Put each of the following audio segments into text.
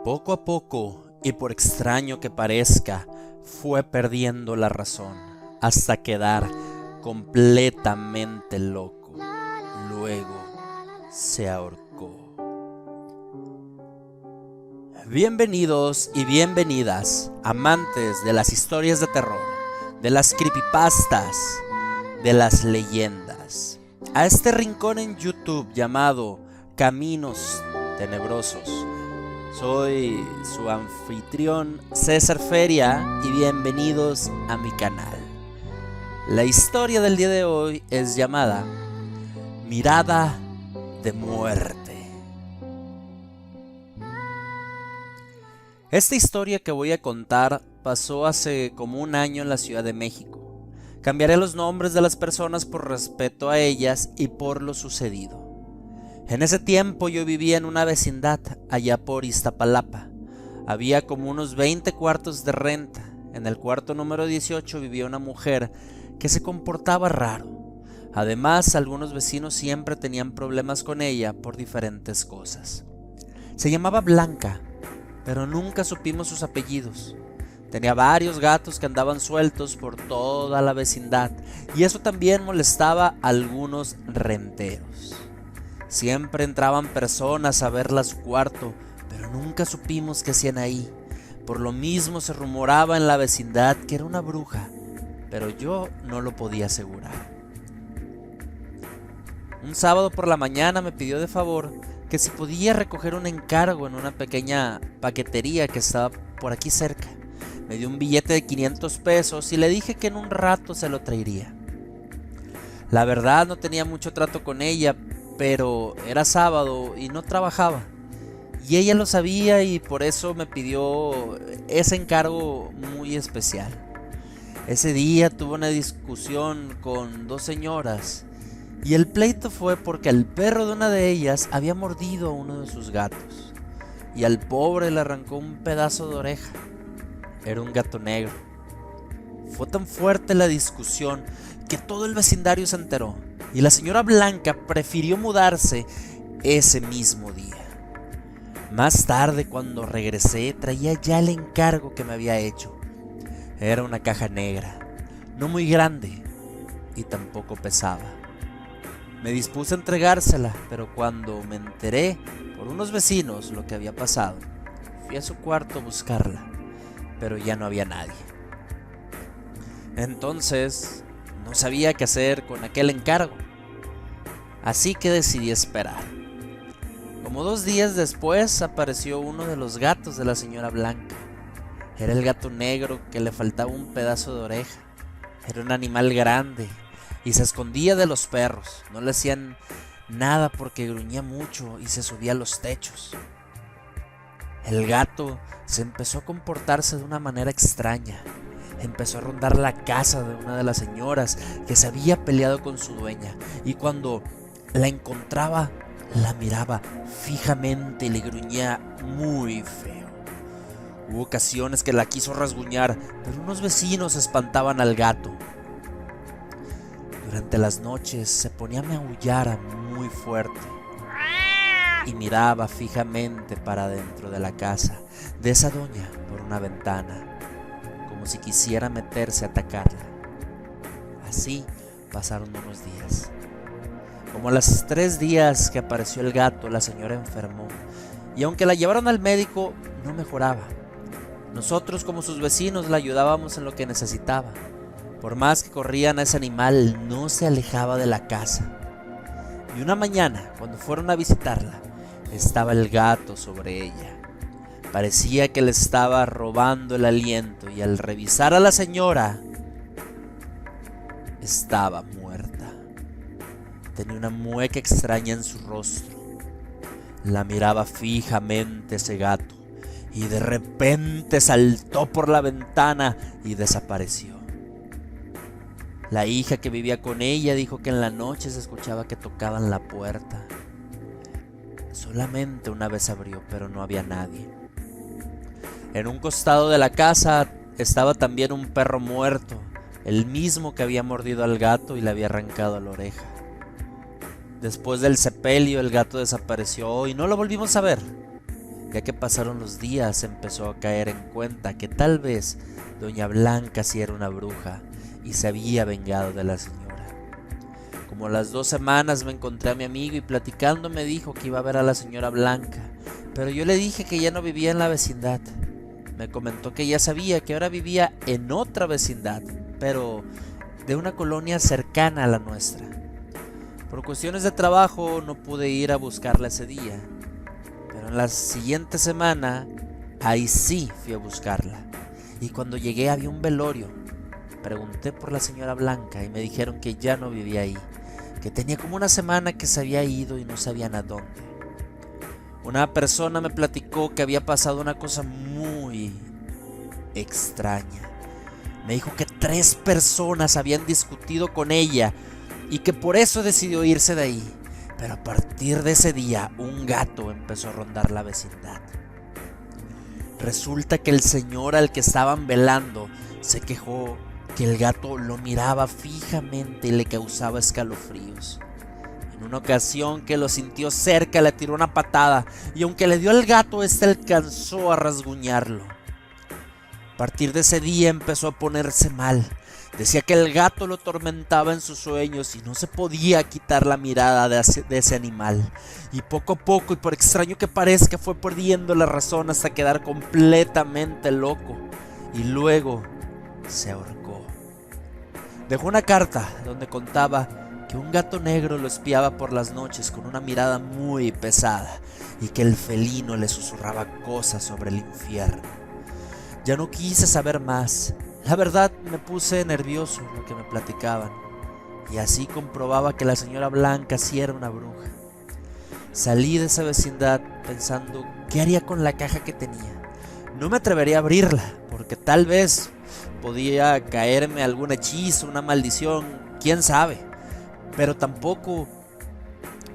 Poco a poco, y por extraño que parezca, fue perdiendo la razón, hasta quedar completamente loco. Luego se ahorcó. Bienvenidos y bienvenidas, amantes de las historias de terror, de las creepypastas, de las leyendas, a este rincón en YouTube llamado Caminos Tenebrosos. Soy su anfitrión César Feria y bienvenidos a mi canal. La historia del día de hoy es llamada Mirada de Muerte. Esta historia que voy a contar pasó hace como un año en la Ciudad de México. Cambiaré los nombres de las personas por respeto a ellas y por lo sucedido. En ese tiempo yo vivía en una vecindad allá por Iztapalapa. Había como unos 20 cuartos de renta. En el cuarto número 18 vivía una mujer que se comportaba raro. Además, algunos vecinos siempre tenían problemas con ella por diferentes cosas. Se llamaba Blanca, pero nunca supimos sus apellidos. Tenía varios gatos que andaban sueltos por toda la vecindad y eso también molestaba a algunos renteros. Siempre entraban personas a verla a su cuarto, pero nunca supimos qué hacían ahí. Por lo mismo se rumoraba en la vecindad que era una bruja, pero yo no lo podía asegurar. Un sábado por la mañana me pidió de favor que si podía recoger un encargo en una pequeña paquetería que estaba por aquí cerca. Me dio un billete de 500 pesos y le dije que en un rato se lo traería. La verdad no tenía mucho trato con ella, pero era sábado y no trabajaba. Y ella lo sabía y por eso me pidió ese encargo muy especial. Ese día tuve una discusión con dos señoras y el pleito fue porque el perro de una de ellas había mordido a uno de sus gatos y al pobre le arrancó un pedazo de oreja. Era un gato negro. Fue tan fuerte la discusión que todo el vecindario se enteró y la señora Blanca prefirió mudarse ese mismo día. Más tarde, cuando regresé, traía ya el encargo que me había hecho. Era una caja negra, no muy grande y tampoco pesaba. Me dispuse a entregársela, pero cuando me enteré por unos vecinos lo que había pasado, fui a su cuarto a buscarla, pero ya no había nadie. Entonces, no sabía qué hacer con aquel encargo, así que decidí esperar. Como 2 días después apareció uno de los gatos de la señora Blanca. Era el gato negro que le faltaba un pedazo de oreja. Era un animal grande y se escondía de los perros. No le hacían nada porque gruñía mucho y se subía a los techos. El gato se empezó a comportarse de una manera extraña. Empezó a rondar la casa de una de las señoras que se había peleado con su dueña y cuando la encontraba la miraba fijamente y le gruñía muy feo. Hubo ocasiones que la quiso rasguñar, pero unos vecinos espantaban al gato. Durante las noches se ponía a maullar muy fuerte y miraba fijamente para dentro de la casa de esa doña por una ventana, como si quisiera meterse a atacarla. Así pasaron unos días. Como a los 3 días que apareció el gato, la señora enfermó y aunque la llevaron al médico, no mejoraba. Nosotros como sus vecinos la ayudábamos en lo que necesitaba. Por más que corrían a ese animal, no se alejaba de la casa. Y una mañana, cuando fueron a visitarla, estaba el gato sobre ella. Parecía que le estaba robando el aliento y al revisar a la señora, estaba muerta. Tenía una mueca extraña en su rostro. La miraba fijamente ese gato y de repente saltó por la ventana y desapareció. La hija que vivía con ella dijo que en la noche se escuchaba que tocaban la puerta. Solamente una vez abrió, pero no había nadie. En un costado de la casa estaba también un perro muerto, el mismo que había mordido al gato y le había arrancado la oreja. Después del sepelio el gato desapareció y no lo volvimos a ver. Ya que pasaron los días empezó a caer en cuenta que tal vez doña Blanca sí era una bruja y se había vengado de la señora. Como a las 2 semanas me encontré a mi amigo y platicando me dijo que iba a ver a la señora Blanca, pero yo le dije que ya no vivía en la vecindad. Me comentó que ya sabía que ahora vivía en otra vecindad, pero de una colonia cercana a la nuestra. Por cuestiones de trabajo no pude ir a buscarla ese día, pero en la siguiente semana ahí sí fui a buscarla. Y cuando llegué había un velorio. Pregunté por la señora Blanca y me dijeron que ya no vivía ahí, que tenía como una semana que se había ido y no sabían a dónde. Una persona me platicó que había pasado una cosa muy extraña. Me dijo que 3 personas habían discutido con ella y que por eso decidió irse de ahí. Pero a partir de ese día un gato empezó a rondar la vecindad. Resulta que el señor al que estaban velando se quejó que el gato lo miraba fijamente y le causaba escalofríos. En una ocasión que lo sintió cerca le tiró una patada y aunque le dio al gato, este alcanzó a rasguñarlo. A partir de ese día empezó a ponerse mal. Decía que el gato lo atormentaba en sus sueños y no se podía quitar la mirada de ese animal. Y poco a poco, y por extraño que parezca, fue perdiendo la razón hasta quedar completamente loco. Y luego se ahorcó. Dejó una carta donde contaba que un gato negro lo espiaba por las noches con una mirada muy pesada y que el felino le susurraba cosas sobre el infierno. Ya no quise saber más. La verdad me puse nervioso en lo que me platicaban y así comprobaba que la señora Blanca sí era una bruja. Salí de esa vecindad pensando qué haría con la caja que tenía. No me atrevería a abrirla porque tal vez podía caerme algún hechizo, una maldición, quién sabe. Pero tampoco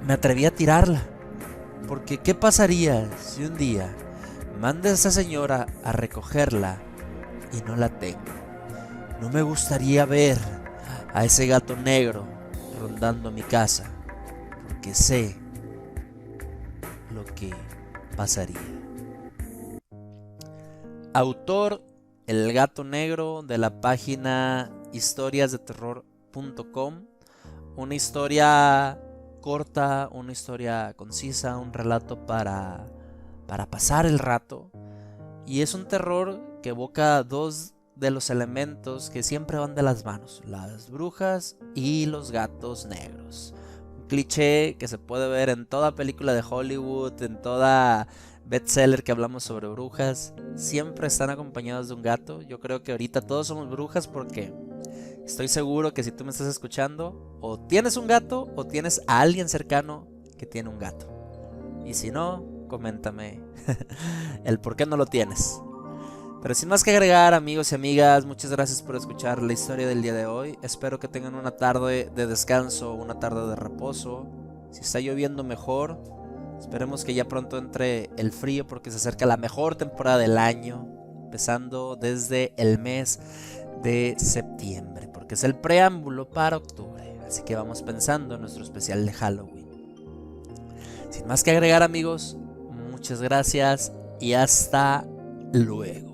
me atreví a tirarla, porque ¿qué pasaría si un día manda a esa señora a recogerla y no la tengo? No me gustaría ver a ese gato negro rondando mi casa, porque sé lo que pasaría. Autor: El Gato Negro, de la página historiasdeterror.com. Una historia corta, una historia concisa, un relato para pasar el rato. Y es un terror que evoca 2 de los elementos que siempre van de las manos: las brujas y los gatos negros. Un cliché que se puede ver en toda película de Hollywood, en toda bestseller que hablamos sobre brujas. Siempre están acompañados de un gato. Yo creo que ahorita todos somos brujas porque estoy seguro que si tú me estás escuchando, o tienes un gato o tienes a alguien cercano que tiene un gato. Y si no, coméntame el por qué no lo tienes. Pero sin más que agregar, amigos y amigas, muchas gracias por escuchar la historia del día de hoy. Espero que tengan una tarde de descanso, una tarde de reposo. Si está lloviendo, mejor. Esperemos que ya pronto entre el frío porque se acerca la mejor temporada del año, empezando desde el mes de septiembre, porque es el preámbulo para octubre. Así que vamos pensando en nuestro especial de Halloween. Sin más que agregar, amigos, muchas gracias y hasta luego.